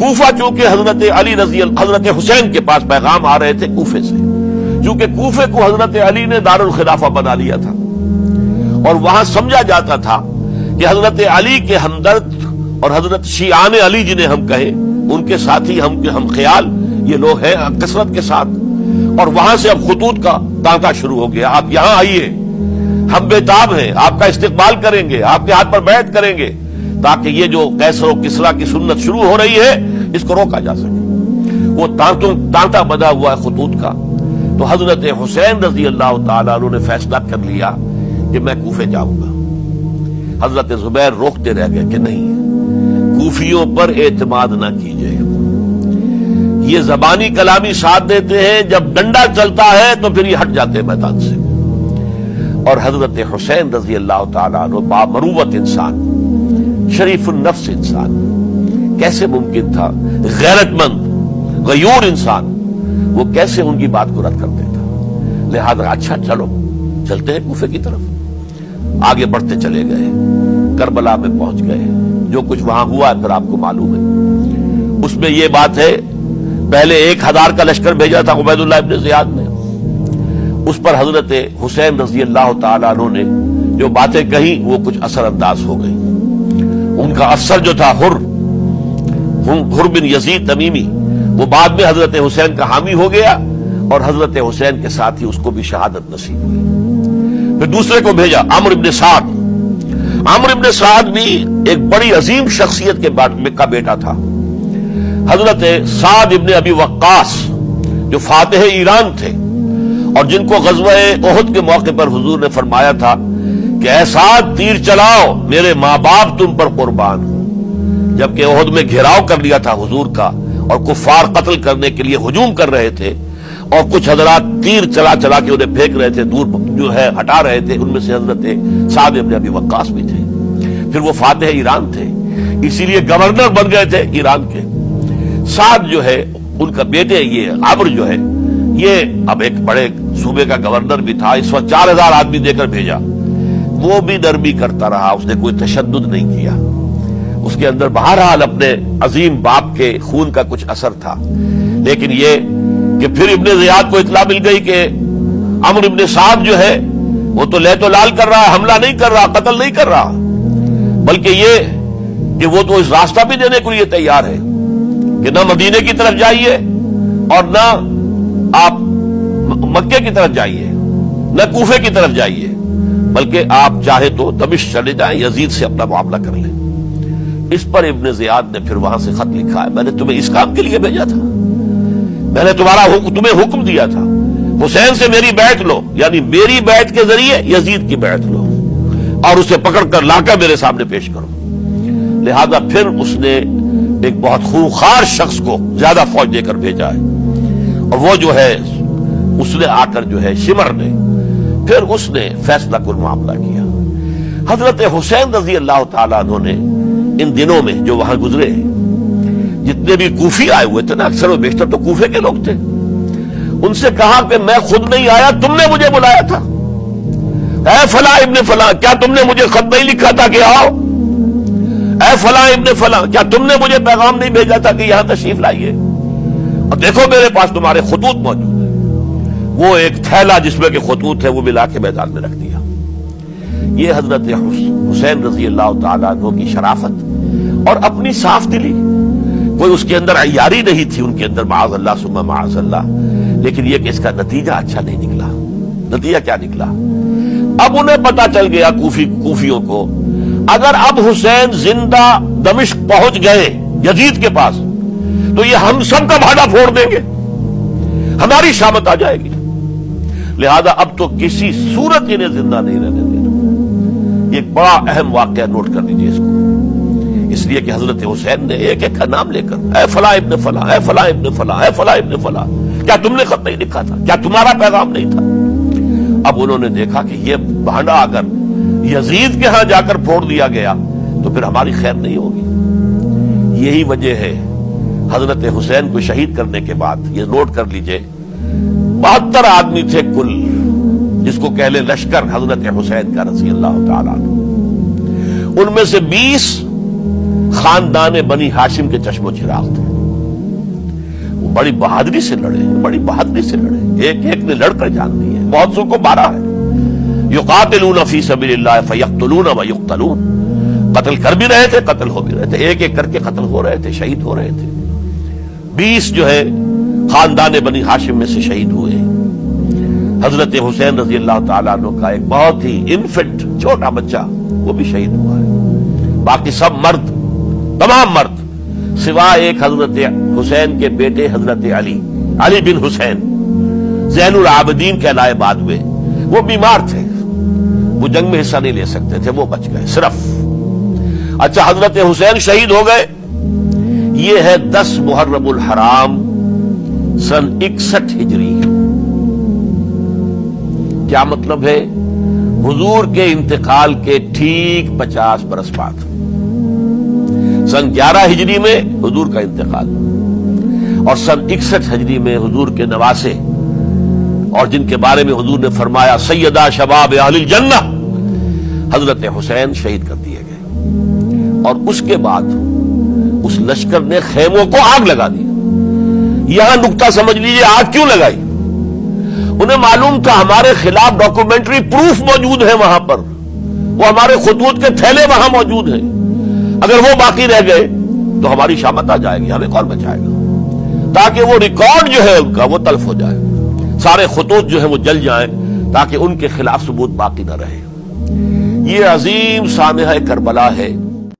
کوفہ چونکہ حضرت حسین کے پاس پیغام آ رہے تھے کوفے سے، چونکہ کوفے کو حضرت علی نے دارالخلافہ بنا لیا تھا اور وہاں سمجھا جاتا تھا کہ حضرت علی کے ہمدرد اور حضرت شیعان علی جنہیں ہم کہیں ان کے ساتھی ہم خیال یہ لوگ ہیں کثرت کے ساتھ، اور وہاں سے اب خطوط کا تانتا شروع ہو گیا، آپ یہاں آئیے، ہم بےتاب ہیں، آپ کا استقبال کریں گے، آپ کے ہاتھ پر بیعت کریں گے، تاکہ یہ جو قیصر و کسریٰ کی سنت شروع ہو رہی ہے اس کو روکا جا سکے۔ وہ تانتا بنا ہوا ہے خطوط کا۔ تو حضرت حسین رضی اللہ تعالیٰ عنہ نے فیصلہ کر لیا کہ میں کوفے جاؤں گا۔ حضرت زبیر روکتے رہ گئے کہ نہیں، کوفیوں پر اعتماد نہ کیجیے، یہ زبانی کلامی ساتھ دیتے ہیں، جب ڈنڈا چلتا ہے تو پھر یہ ہٹ جاتے ہیں میدان سے۔ اور حضرت حسین رضی اللہ تعالیٰ عنہ بامروت انسان، شریف النفس انسان، کیسے ممکن تھا غیرت مند غیور انسان وہ کیسے ان کی بات کو رد کر دیتا؟ لہذا اچھا چلو چلتے ہیں کوفے کی طرف۔ آگے بڑھتے چلے گئے، کربلا میں پہنچ گئے، جو کچھ وہاں ہوا پھر آپ کو معلوم ہے۔ اس میں یہ بات ہے، پہلے 1000 کا لشکر بھیجا تھا عبید اللہ ابن زیاد نے، اس پر حضرت حسین رضی اللہ تعالیٰ عنہ نے جو باتیں کہیں وہ کچھ اثر انداز ہو گئی۔ ان کا افسر جو تھا حر بن یزید تمیمی، وہ بعد میں حضرت حسین کا حامی ہو گیا اور حضرت حسین کے ساتھ ہی اس کو بھی شہادت نصیب ہوئی۔ پھر دوسرے کو بھیجا عمرو بن سعد۔ عمرو بن سعد بھی ایک بڑی عظیم شخصیت کا بیٹا تھا، حضرت سعد ابن ابی وقاص جو فاتح ایران تھے اور جن کو غزوہ احد کے موقع پر حضور نے فرمایا تھا کہ اے سعد تیر چلاؤ، میرے ماں باپ تم پر قربان ہوں۔ جبکہ احد میں گھیراؤ کر لیا تھا حضور کا اور کفار قتل کرنے کے لیے ہجوم کر رہے تھے، اور کچھ حضرات تیر چلا چلا کے انہیں پھینک رہے تھے، دور جو ہے ہٹا رہے تھے، ان میں سے حضرت سعد ابن ابی وقاص بھی تھے۔ پھر وہ فاتح ایران تھے، اسی لیے گورنر بن گئے تھے ایران کے۔ سعد جو ہے ان کا بیٹے، یہ عمرو جو ہے یہ اب ایک بڑے صوبے کا گورنر بھی تھا، اس وقت 4000 آدمی دے کر بھیجا، وہ بھی نرمی کرتا رہا، اس نے کوئی تشدد نہیں کیا، اس کے اندر بہرحال اپنے عظیم باپ کے خون کا کچھ اثر تھا۔ لیکن یہ کہ پھر ابن زیاد کو اطلاع مل گئی کہ عمرو ابن سعد جو ہے وہ تو لے تو لال کر رہا ہے، حملہ نہیں کر رہا، قتل نہیں کر رہا، بلکہ یہ کہ وہ تو اس راستہ بھی دینے کے لیے تیار ہے کہ نہ مدینے کی طرف جائیے اور نہ آپ مکے کی طرف جائیے، نہ کوفے کی طرف جائیے، بلکہ آپ چاہے تو دمشق چلے جائیں، یزید سے اپنا معاملہ کر لیں۔ اس پر ابن زیاد نے پھر وہاں سے خط لکھا ہے، میں نے تمہیں اس کام کے لیے بھیجا تھا، میں نے تمہیں حکم دیا تھا حسین سے میری بیعت لو، یعنی میری بیعت کے ذریعے یزید کی بیعت لو اور اسے پکڑ کر لا کر میرے سامنے پیش کرو۔ لہذا پھر اس نے ایک بہت خونخوار شخص کو زیادہ فوج دے کر بھیجا ہے، اور وہ جو ہے اس نے آ کر جو ہے شمر نے پھر اس نے فیصلہ کن معاملہ کیا۔ حضرت حسین رضی اللہ تعالیٰ عنہ نے ان دنوں میں جو وہاں گزرے، جتنے بھی کوفی آئے ہوئے تھے نا، اکثر و بیشتر تو کوفے کے لوگ تھے، ان سے کہا کہ میں خود نہیں آیا، تم نے مجھے بلایا تھا، اے فلاں ابن فلاں کیا تم نے مجھے خط نہیں لکھا تھا کہ آؤ؟ اے فلاں ابن فلاں کیا تم نے مجھے پیغام نہیں بھیجا تھا کہ یہاں تشریف لائیے؟ اور دیکھو میرے پاس تمہارے خطوط موجود ہیں۔ وہ ایک تھیلا جس میں کہ خطوط ہے وہ ملا کے میدان میں رکھ دیا۔ یہ حضرت حسین رضی اللہ تعالیٰ عنہ کی شرافت اور اپنی صاف دلی، کوئی اس کے اندر عیاری نہیں تھی ان کے اندر، معاذ اللہ ثم معاذ اللہ، لیکن یہ کہ اس کا نتیجہ اچھا نہیں نکلا۔ نتیجہ کیا نکلا؟ اب انہیں پتا چل گیا کوفیوں کو، اگر اب حسین زندہ دمشق پہنچ گئے یزید کے پاس تو یہ ہم سب کا بھاڑا پھوڑ دیں گے، ہماری شامت آ جائے گی، لہذا اب تو کسی صورت انہیں زندہ نہیں رہنے دینا۔ یہ ایک بڑا اہم واقعہ، نوٹ کر لیجیے اس کو، اس لیے کہ حضرت حسین نے ایک ایک کا نام لے کر اے فلاں ابن فلاں، اے فلاں ابن فلاں، اے فلاں ابن فلاں، کیا تم نے خط نہیں لکھا تھا؟ کیا تمہارا پیغام نہیں تھا؟ اب انہوں نے دیکھا کہ یہ بھانڈا اگر یزید کے ہاں جا کر پھوڑ دیا گیا تو پھر ہماری خیر نہیں ہوگی۔ یہی وجہ ہے حضرت حسین کو شہید کرنے کے بعد، یہ نوٹ کر لیجئے، 72 آدمی تھے کل، جس کو کہہ لیں لشکر حضرت حسین کا رضی اللہ تعالیٰ عنہ، ان میں سے 20 خاندان بنی ہاشم کے چشم و چراغ تھے. وہ بڑی بہادری سے لڑے, ایک نے لڑ کر جان دی ہے, بہت سو کو مارا ہے. یقاتلون فی سبیل اللہ فیقتلون ویقتلون, قتل کر بھی رہے تھے, قتل ہو بھی رہے تھے, ایک ایک کر کے قتل ہو رہے تھے, شہید ہو رہے تھے. 20 جو ہے خاندان بنی ہاشم میں سے شہید ہوئے. حضرت حسین رضی اللہ تعالیٰ عنہ کا ایک بہت ہی انفنٹ چھوٹا بچہ وہ بھی شہید ہوا ہے. باقی سب مرد, تمام مرد, سوائے ایک حضرت حسین کے بیٹے حضرت علی بن حسین زین العابدین کہلائے بعد میں. وہ بیمار تھے, وہ جنگ میں حصہ نہیں لے سکتے تھے, وہ بچ گئے صرف. اچھا, حضرت حسین شہید ہو گئے. یہ ہے 10 محرم الحرام سن 61 ہجری. کیا مطلب ہے؟ حضور کے انتقال کے ٹھیک 50 برس بعد, سن 11 ہجری میں حضور کا انتقال, اور سن 61 ہجری میں حضور کے نواسے, اور جن کے بارے میں حضور نے فرمایا سیدہ شباب اہل الجنہ, حضرت حسین شہید کر دیے گئے. اور اس کے بعد اس لشکر نے خیموں کو آگ لگا دی. یہاں نقطہ سمجھ لیجیے, آگ کیوں لگائی؟ انہیں معلوم تھا ہمارے خلاف ڈاکومنٹری پروف موجود ہے وہاں پر, وہ ہمارے خطوط کے تھیلے وہاں موجود ہیں. اگر وہ باقی رہ گئے تو ہماری شامت آ جائے گی, ہمیں کون بچائے گا؟ تاکہ وہ ریکارڈ جو ہے ان کا وہ تلف ہو جائے, سارے خطوط جو ہیں وہ جل جائیں, تاکہ ان کے خلاف ثبوت باقی نہ رہے. یہ عظیم سانحہ کربلا ہے